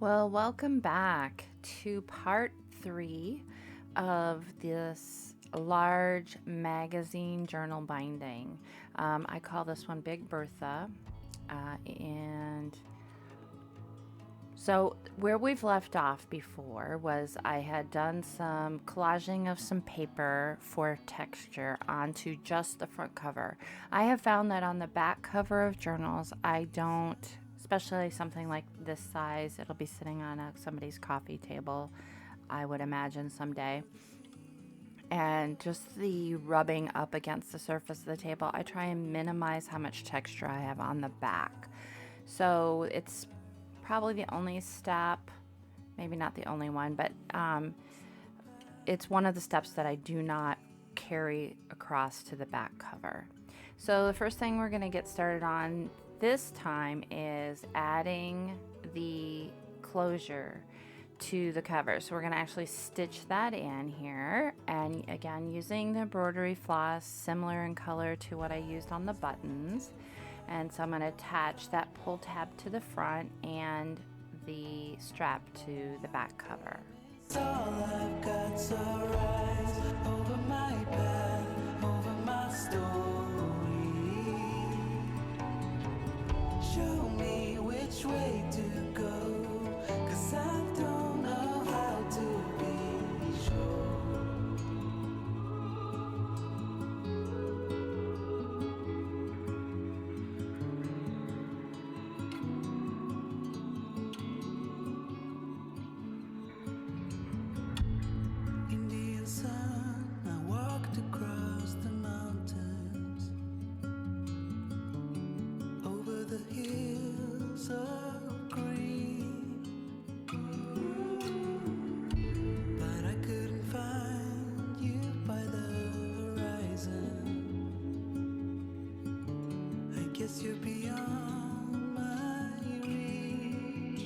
Well, welcome back to part 3 of this large magazine journal binding. I call this one Big Bertha. And so where we've left off before was I had done some collaging of some paper for texture onto just the front cover. I have found that on the back cover of journals, I don't, especially something like this size, it'll be sitting on somebody's coffee table, I would imagine someday. And just the rubbing up against the surface of the table, I try and minimize how much texture I have on the back. So it's probably the only step, maybe not the only one, but it's one of the steps that I do not carry across to the back cover. So the first thing we're going to get started on this time is adding the closure to the cover. So we're going to actually stitch that in here, and again using the embroidery floss similar in color to what I used on the buttons. And so I'm going to attach that pull tab to the front and the strap to the back cover. All I've got, so rise over my path, over my story. Show me which way to go, 'cause I don't know how to be sure. Indian sun, I walked across the mountains, over the hills of green, but I couldn't find you by the horizon. I guess you're beyond my reach.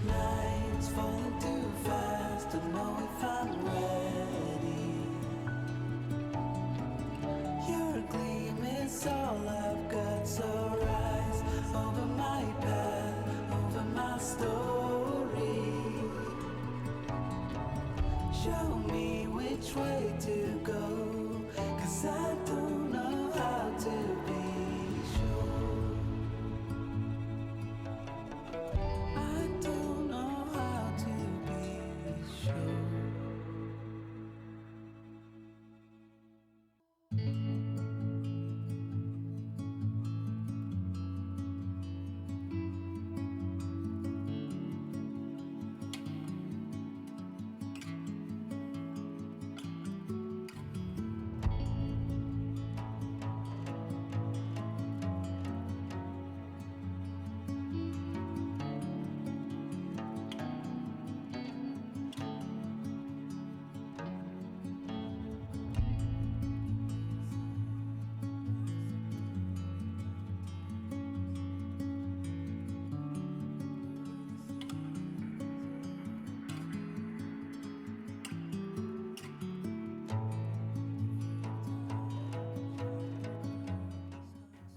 Nights falling too fast to know if I'm ready. Your gleam is all I've got, so rise over my path, over my story. Show me which way to go, 'cause I don't know how to be sure. I don't know how to be sure.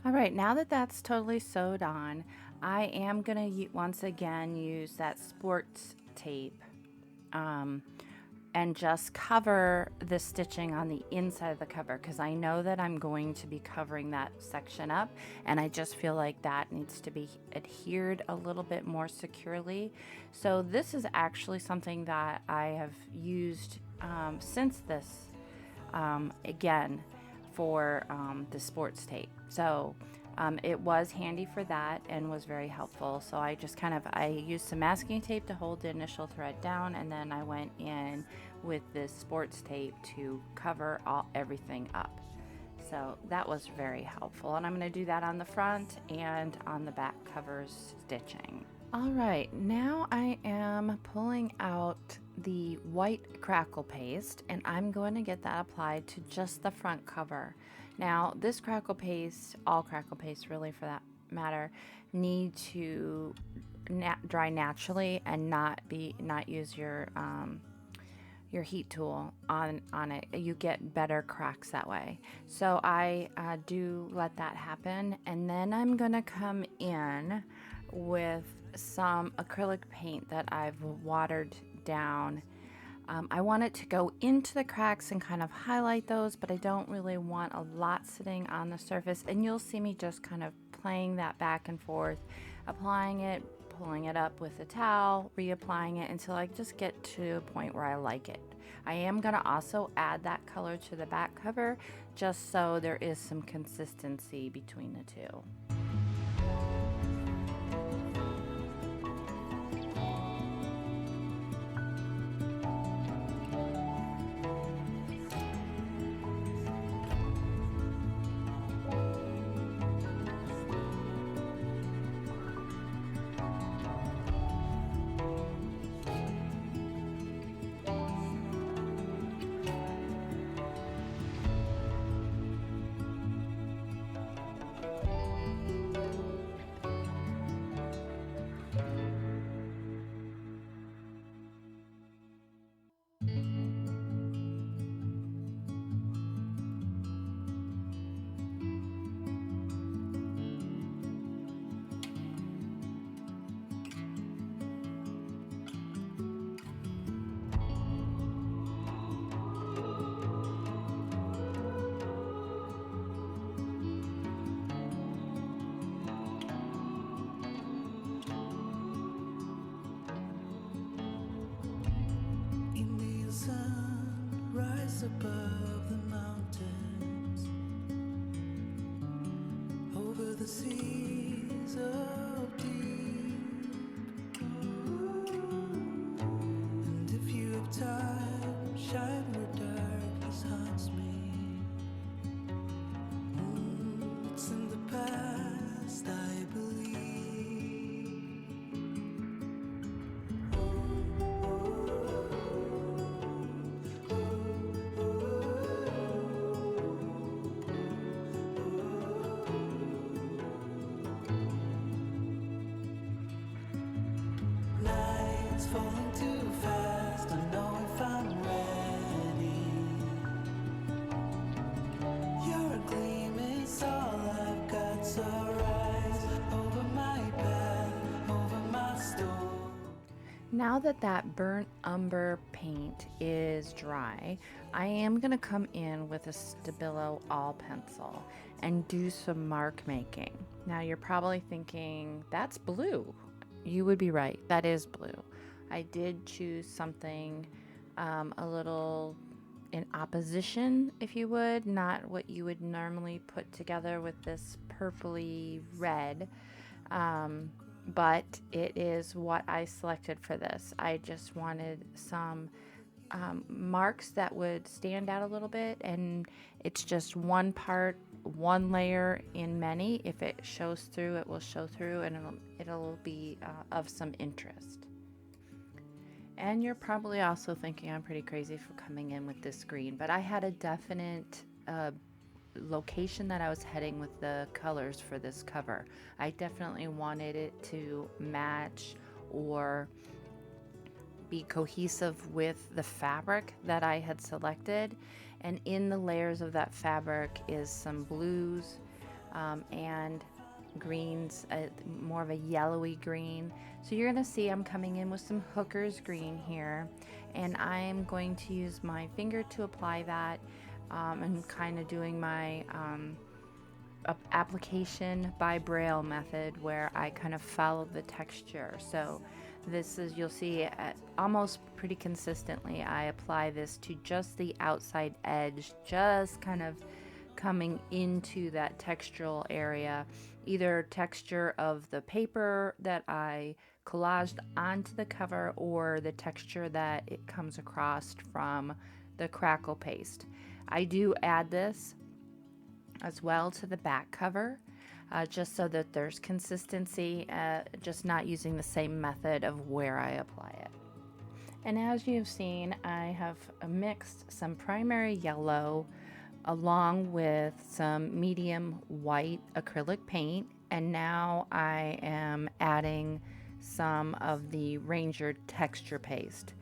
All right, now that that's totally sewed on, I am going to once again use that sports tape and just cover the stitching on the inside of the cover, because I know that I'm going to be covering that section up, and I just feel like that needs to be adhered a little bit more securely. So this is actually something that I have used since this, again, for the sports tape. So it was handy for that and was very helpful. So I just I used some masking tape to hold the initial thread down, and then I went in with this sports tape to cover everything up. So that was very helpful, and I'm going to do that on the front and on the back covers stitching. All right, now I am pulling out the white Crackle paste, and I'm going to get that applied to just the front cover. Now this Crackle paste, all Crackle paste really for that matter, need to dry naturally and not use your heat tool on it. You get better cracks that way. So I do let that happen, and then I'm gonna come in with some acrylic paint that I've watered down. I want it to go into the cracks and kind of highlight those, but I don't really want a lot sitting on the surface, and you'll see me just kind of playing that back and forth, applying it, pulling it up with a towel, reapplying it until I just get to a point where I like it. I am going to also add that color to the back cover just so there is some consistency between the two. Indian sun rise above the mountains, over the seas of deep. And if you have time, shine where darkness haunts me. It's in the past, I believe. Nights falling too fast, I know if I'm ready. You're a gleam, it's all I've got, so rise over my path, over my store. Now that that burnt umber paint is dry, I am going to come in with a Stabilo all pencil and do some mark making. Now you're probably thinking, that's blue. You would be right, that is blue. I did choose something a little in opposition, if you would, not what you would normally put together with this purpley red. But it is what I selected for this. I just wanted some marks that would stand out a little bit, and it's just one part, one layer in many. If it shows through, it will show through, and it'll be of some interest. And you're probably also thinking I'm pretty crazy for coming in with this green, but I had a definite location that I was heading with the colors for this cover. I definitely wanted it to match or be cohesive with the fabric that I had selected, and in the layers of that fabric is some blues and greens, more of a yellowy green. So you're gonna see I'm coming in with some hooker's green here, and I'm going to use my finger to apply that. And kind of doing my application by braille method, where I kind of follow the texture. So this is, you'll see almost pretty consistently, I apply this to just the outside edge, just kind of coming into that textural area, either texture of the paper that I collaged onto the cover or the texture that it comes across from the Crackle paste. I do add this as well to the back cover, just so that there's consistency, just not using the same method of where I apply it. And as you've seen, I have mixed some primary yellow along with some medium white acrylic paint, and now I am adding some of the Ranger texture paste.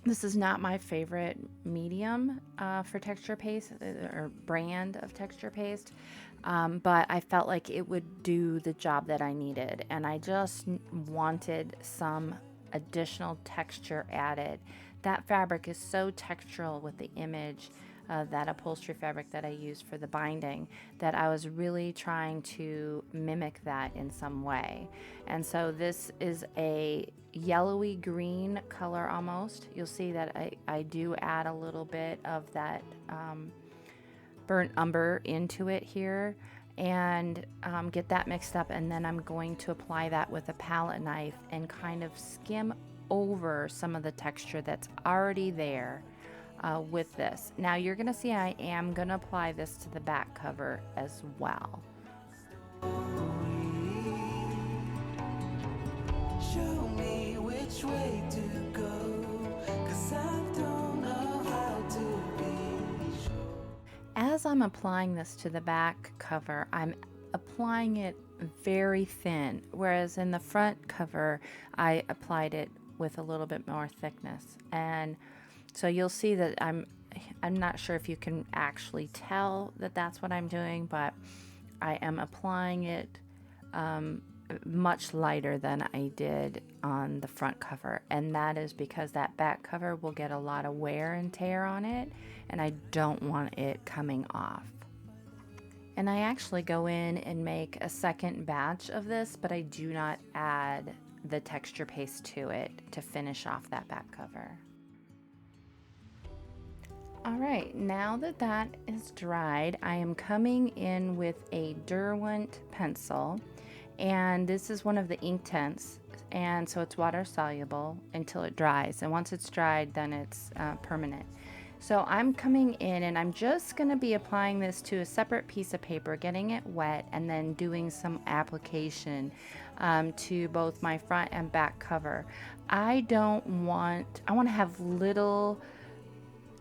This is not my favorite medium for texture paste or brand of texture paste, but I felt like it would do the job that I needed, and I just wanted some additional texture added. That fabric is so textural with the image of that upholstery fabric that I used for the binding that I was really trying to mimic that in some way. And so this is a yellowy green color almost. You'll see that I do add a little bit of that burnt umber into it here, and get that mixed up, and then I'm going to apply that with a palette knife and kind of skim over some of the texture that's already there with this. Now you're gonna see I am gonna apply this to the back cover as well. Show me which way to go, 'cause I don't know how to be sure. As I'm applying this to the back cover, I'm applying it very thin, whereas in the front cover I applied it with a little bit more thickness. And so you'll see that I'm not sure if you can actually tell that that's what I'm doing, but I am applying it much lighter than I did on the front cover, and that is because that back cover will get a lot of wear and tear on it, and I don't want it coming off. And I actually go in and make a second batch of this, but I do not add the texture paste to it to finish off that back cover. All right, now that that is dried, I am coming in with a Derwent pencil, and this is one of the Inktense, and so it's water soluble until it dries, and once it's dried, then it's permanent. So I'm coming in and I'm just going to be applying this to a separate piece of paper, getting it wet, and then doing some application to both my front and back cover. I want to have little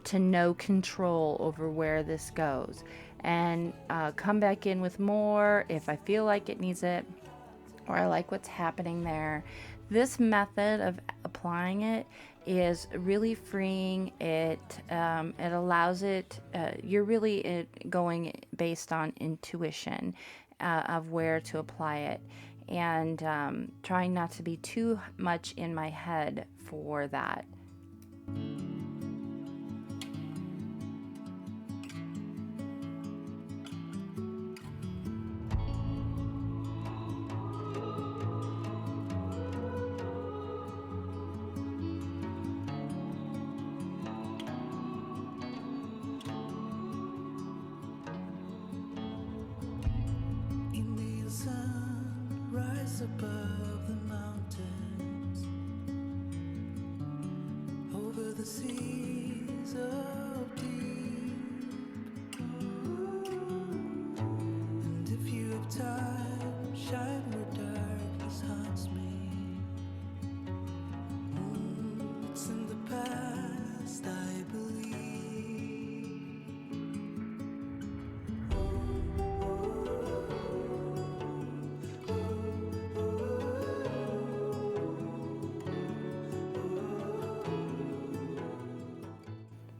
to no control over where this goes, and come back in with more if I feel like it needs it, or I like what's happening there. This method of applying it is really freeing. It allows it, you're really going based on intuition of where to apply it, and trying not to be too much in my head for that. Indian sun rise above the mountains, over the seas of deep. And if you have time, shine where darkness haunts me. It's in the past, I believe.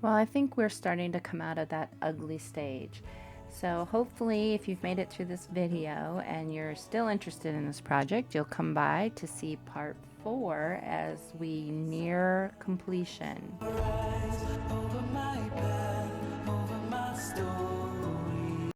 Well, I think we're starting to come out of that ugly stage. So hopefully if you've made it through this video and you're still interested in this project, you'll come by to see part 4 as we near completion. Rise over my path.